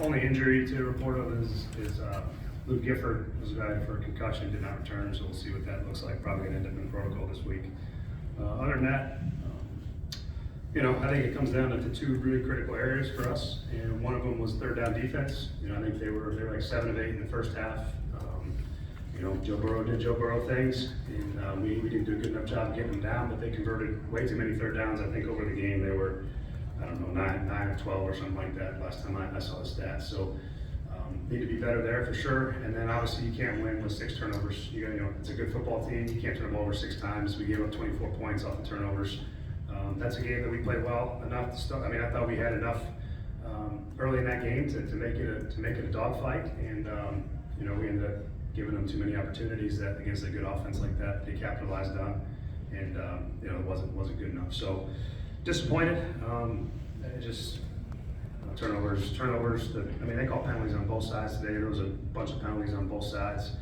Only injury to report of is Luke Gifford was a guy for a concussion, did not return, so we'll see what that looks like. Probably going to end up in protocol this week. Other than that, I think it comes down to two really critical areas for us, and one of them was third down defense. I think they were like 7 of 8 in the first half. Joe Burrow did Joe Burrow things, and we didn't do a good enough job getting them down, but they converted way too many third downs. I think over the game they were, 9 or 12 or something like that last time I saw the stats. So need to be better there for sure. And then obviously you can't win with 6 turnovers. It's a good football team. You can't turn the ball over 6 times. We gave up 24 points off the turnovers. That's a game that we played well enough to start. I thought we had enough early in that game to make it a dogfight, and we ended up giving them too many opportunities that against a good offense like that they capitalized on, and it wasn't good enough. So disappointed. Turnovers. They call penalties on both sides today. There was a bunch of penalties on both sides.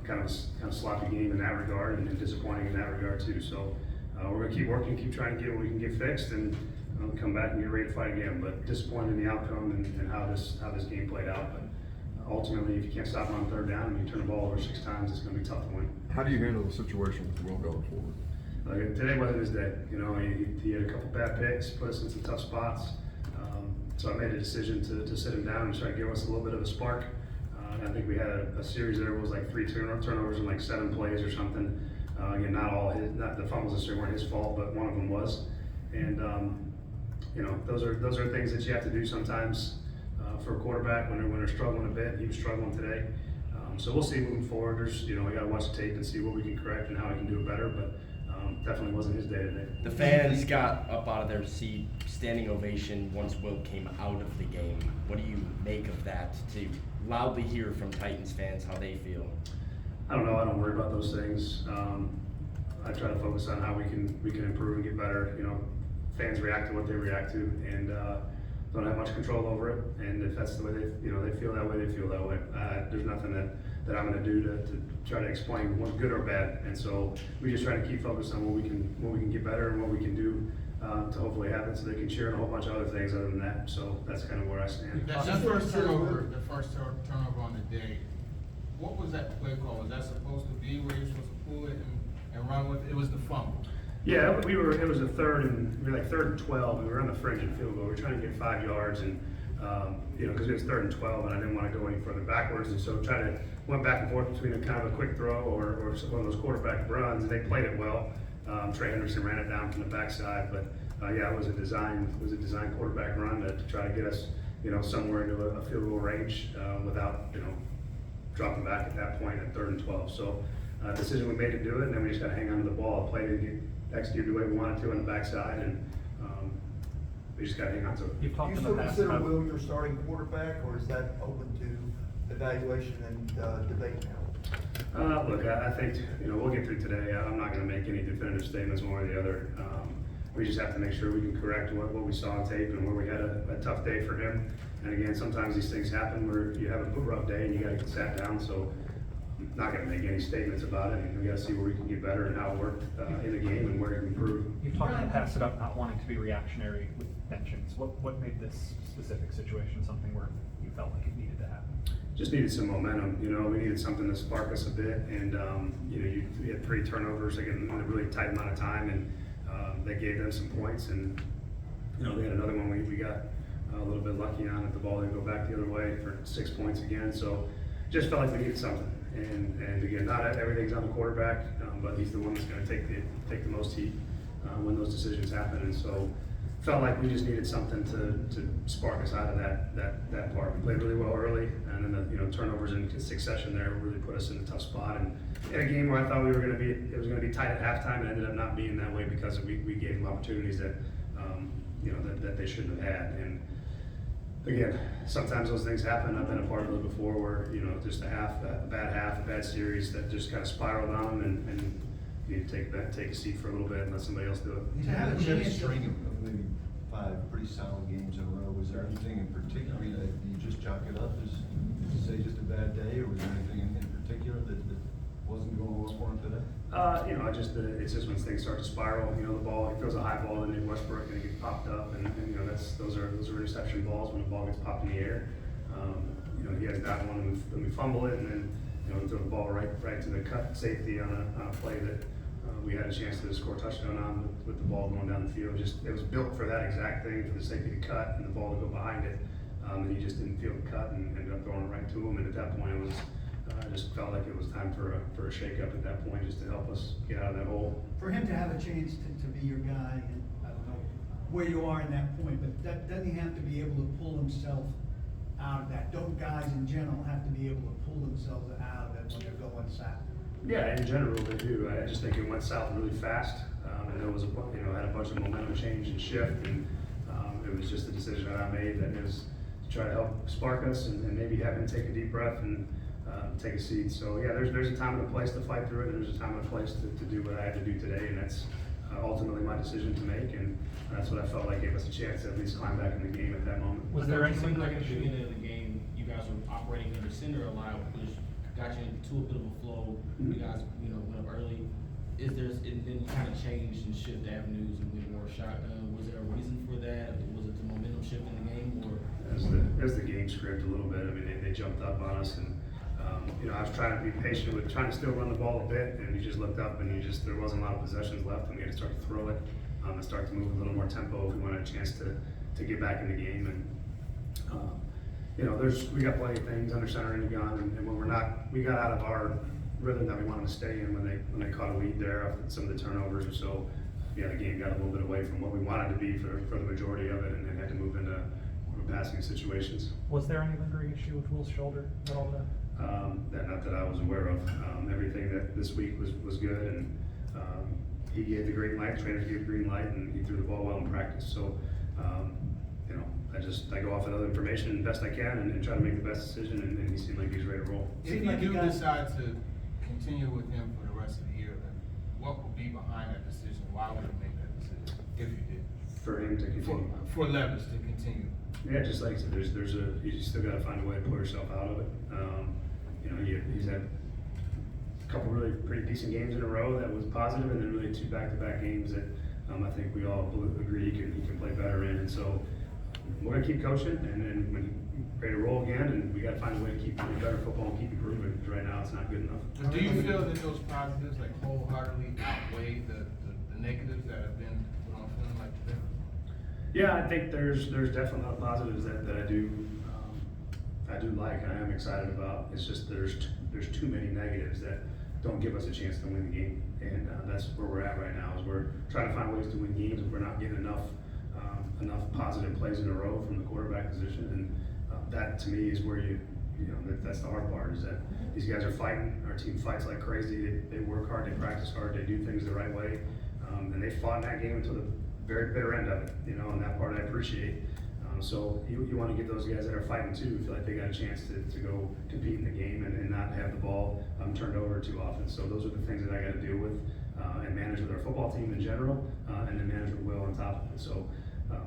Kind of sloppy game in that regard, and disappointing in that regard too. So we're going to keep working, keep trying to get what we can get fixed, and come back and get ready to fight again. But disappointed in the outcome and how this game played out. But ultimately, if you can't stop on third down and you turn the ball over 6 times, it's going to be tough to win. How do you handle the situation with Will going forward? Today wasn't his day. He had a couple bad picks, put us in some tough spots. So I made a decision to sit him down and try to give us a little bit of a spark. I think we had a series there. It was like 3 turnovers in like 7 plays or something. Again, not the fumbles necessarily weren't his fault, but one of them was. And those are things that you have to do sometimes for a quarterback when they're struggling a bit. He was struggling today. So we'll see moving forward. We got to watch the tape and see what we can correct and how we can do it better. But definitely wasn't his day today. The fans got up out of their seat, standing ovation once Will came out of the game. What do you make of that, to loudly hear from Titans fans how they feel? I don't know. I don't worry about those things. I try to focus on how we can improve and get better. Fans react to what they react to, and don't have much control over it. And if that's the way they feel that way, they feel that way. There's nothing that I'm going to do to try to explain what's good or bad. And so we just try to keep focused on what we can get better and what we can do to hopefully have it so they can cheer and a whole bunch of other things other than that. So that's kind of where I stand. That's the first turnover on the day. What was that play call? Was that supposed to be where you're supposed to pull it and run with it? It was the fumble. Yeah, it was a third and 12. We were on the fringe and field goal. We were trying to get 5 yards, and because it was 3rd and 12, and I didn't want to go any further backwards, and so went back and forth between a kind of a quick throw or one of those quarterback runs, and they played it well. Trey Henderson ran it down from the backside, but it was a design quarterback run to try to get us somewhere into a field goal range without dropping back at that point at 3rd and 12. So decision we made to do it, and then we just got to hang on to the ball, play to execute the way we wanted to on the backside, and we just got to hang on to it. You've talked Do you in the still past consider about Will your starting quarterback, or is that open to evaluation and debate now? Look, I think we'll get through today. I'm not going to make any definitive statements one way or the other. We just have to make sure we can correct what we saw on tape and where we had a tough day for him. And again, sometimes these things happen where you have a rough day and you got to get sat down. So I'm not going to make any statements about it. We got to see where we can get better and how it worked in the game and where to improve. You've talked in the past about not wanting to be reactionary with pensions. What made this specific situation something where you felt like it needed to happen? Just needed some momentum. We needed something to spark us a bit. And you had 3 turnovers again in a really tight amount of time, and they gave them some points. And they had another one we got a little bit lucky on at the ball. They go back the other way for 6 points again. So just felt like we needed something. And again, not everything's on the quarterback, but he's the one that's going to take the most heat when those decisions happen. And so felt like we just needed something to spark us out of that part. We played really well early, and then the turnovers in succession there really put us in a tough spot. And in a game where I thought it was going to be tight at halftime, it ended up not being that way because we gave them opportunities that that they shouldn't have had. And again, sometimes those things happen. I've been a part of those before, where just a bad series that just kind of spiraled on them, and you need to take a seat for a little bit and let somebody else do it. You had a string of maybe 5 pretty solid games in a row. Was there anything in particular that you just chalk it up as say just a bad day, or was there anything in particular that wasn't going well for him today? It's just when things start to spiral, the ball, he throws a high ball to Nick Westbrook and it gets popped up and those are interception balls when the ball gets popped in the air. He has that one when we fumble it and then, we throw the ball right to the cut safety on a play that we had a chance to score a touchdown on with the ball going down the field. It was built for that exact thing, for the safety to cut and the ball to go behind it. And he just didn't feel the cut and ended up throwing it right to him. And at that point, I just felt like it was time for a shake-up at that point, just to help us get out of that hole. For him to have a chance to be your guy, and I don't know where you are in that point, but doesn't he have to be able to pull himself out of that? Don't guys in general have to be able to pull themselves out of it when they're going south? Yeah, in general they do. I just think it went south really fast, and there was had a bunch of momentum change and shift, and it was just a decision that I made that is to try to help spark us and maybe have him take a deep breath and take a seat. So yeah, there's a time and a place to fight through it, and there's a time and a place to do what I had to do today, and that's ultimately my decision to make, and that's what I felt like gave us a chance to at least climb back in the game at that moment. Was there It anything seemed like that at the beginning of the game, you guys were operating under center a lot, which got you into a bit of a flow. You guys, went up early. And then you kind of changed and shifted avenues and went more shotgun. Was there a reason for that? Was it the momentum shift in the game, or? As the game script a little bit. I mean, they jumped up on us, and I was trying to be patient with trying to still run the ball a bit, and you just looked up and there wasn't a lot of possessions left, and we had to start to throw it and start to move a little more tempo if we wanted a chance to get back in the game. And we got plenty of things under center and the gun, and when we got out of our rhythm that we wanted to stay in when they caught a lead there after some of the turnovers or so. Yeah, the game got a little bit away from what we wanted to be for the majority of it, and then had to move into passing situations. Was there any lingering issue with Will's shoulder at all then? Not that I was aware of. Everything that this week was good, and he gave the green light, trainers gave the green light, and he threw the ball well in practice. So, I go off of other information best I can and try to make the best decision, and he seemed like he's ready to roll. If you do decide to continue with him for the rest of the year, then what would be behind that decision? Why would you make that decision, if you did? For him to continue. For Levis to continue. Yeah, just like I said, you still got to find a way to pull yourself out of it. He's had a couple really pretty decent games in a row that was positive, and then really 2 back-to-back games that I think we all agree he can play better in. And so we're gonna keep coaching, and then when he's ready to roll again, and we got to find a way to keep playing better football and keep improving, because right now it's not good enough. But do you feel that those positives wholeheartedly outweigh the negatives that have been put on film like today? Yeah, I think there's definitely a lot of positives that I do like, and I am excited about. It's just there's too many negatives that don't give us a chance to win the game, and that's where we're at right now. Is we're trying to find ways to win games if we're not getting enough positive plays in a row from the quarterback position, and that to me is where that's the hard part, is that these guys are fighting. Our team fights like crazy. They work hard, they practice hard, they do things the right way, and they fought in that game until the very bitter end of it, and that part I appreciate. So you want to give those guys that are fighting too, feel like they got a chance to go compete in the game and not have the ball turned over too often. So those are the things that I got to deal with and manage with our football team in general, and then manage with Will on top of it. So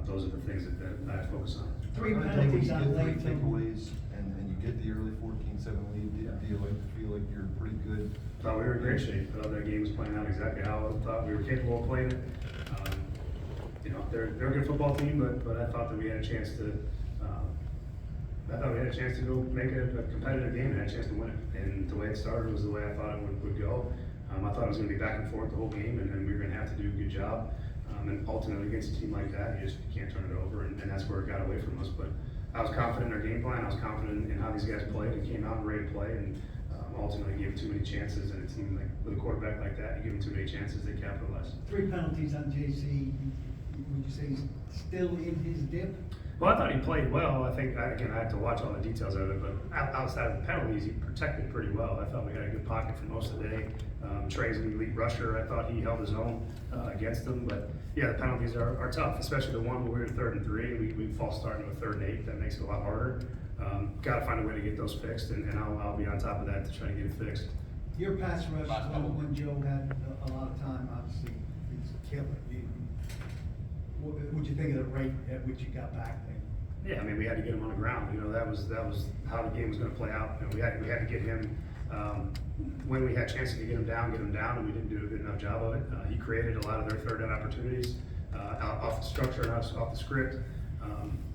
those are the things that I focus on. 3 When penalties you on get 3 late takeaways and you get the early 14-7 lead, do you feel like you're pretty good? Thought we were in great shape. Thought that game was playing out exactly how I thought we were capable of playing it. They're a good football team, but I thought that we had a chance to. Go make it a competitive game and had a chance to win it. And the way it started was the way I thought it would go. I thought it was going to be back and forth the whole game, and we were going to have to do a good job. And ultimately, against a team like that, you can't turn it over, and that's where it got away from us. But I was confident in our game plan. I was confident in how these guys played and came out and ready to play. And ultimately, gave too many chances. And a team with a quarterback like that, you give them too many chances, they capitalize. 3 penalties on JC. Would you say he's still in his dip? Well, I thought he played well. I think, again, I had to watch all the details of it, but outside of the penalties, he protected pretty well. I thought we had a good pocket for most of the day. Trey's an elite rusher. I thought he held his own against them. But, yeah, the penalties are tough, especially the one where we were 3rd and 3. We false start into a 3rd and 8. That makes it a lot harder. Got to find a way to get those fixed, and I'll be on top of that to try to get it fixed. Your pass rush when Joe had a lot of time, obviously, it's killer. What'd you think of the rate at which you got back there? Yeah, I mean, we had to get him on the ground. That was how the game was going to play out. We had to get him When we had chances to get him down, and we didn't do a good enough job of it. He created a lot of their third down opportunities off the structure and off the script.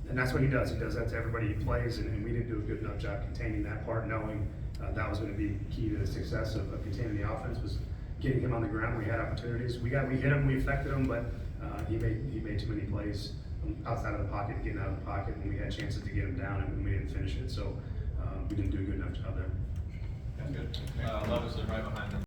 And that's what he does. He does that to everybody he plays, and we didn't do a good enough job containing that part, knowing that was going to be key to the success of containing the offense, was getting him on the ground when we had opportunities. We hit him, we affected him, but he made too many plays outside of the pocket, getting out of the pocket, and we had chances to get him down, and we didn't finish it. So we didn't do a good enough job there. That's good. Levis is right behind him.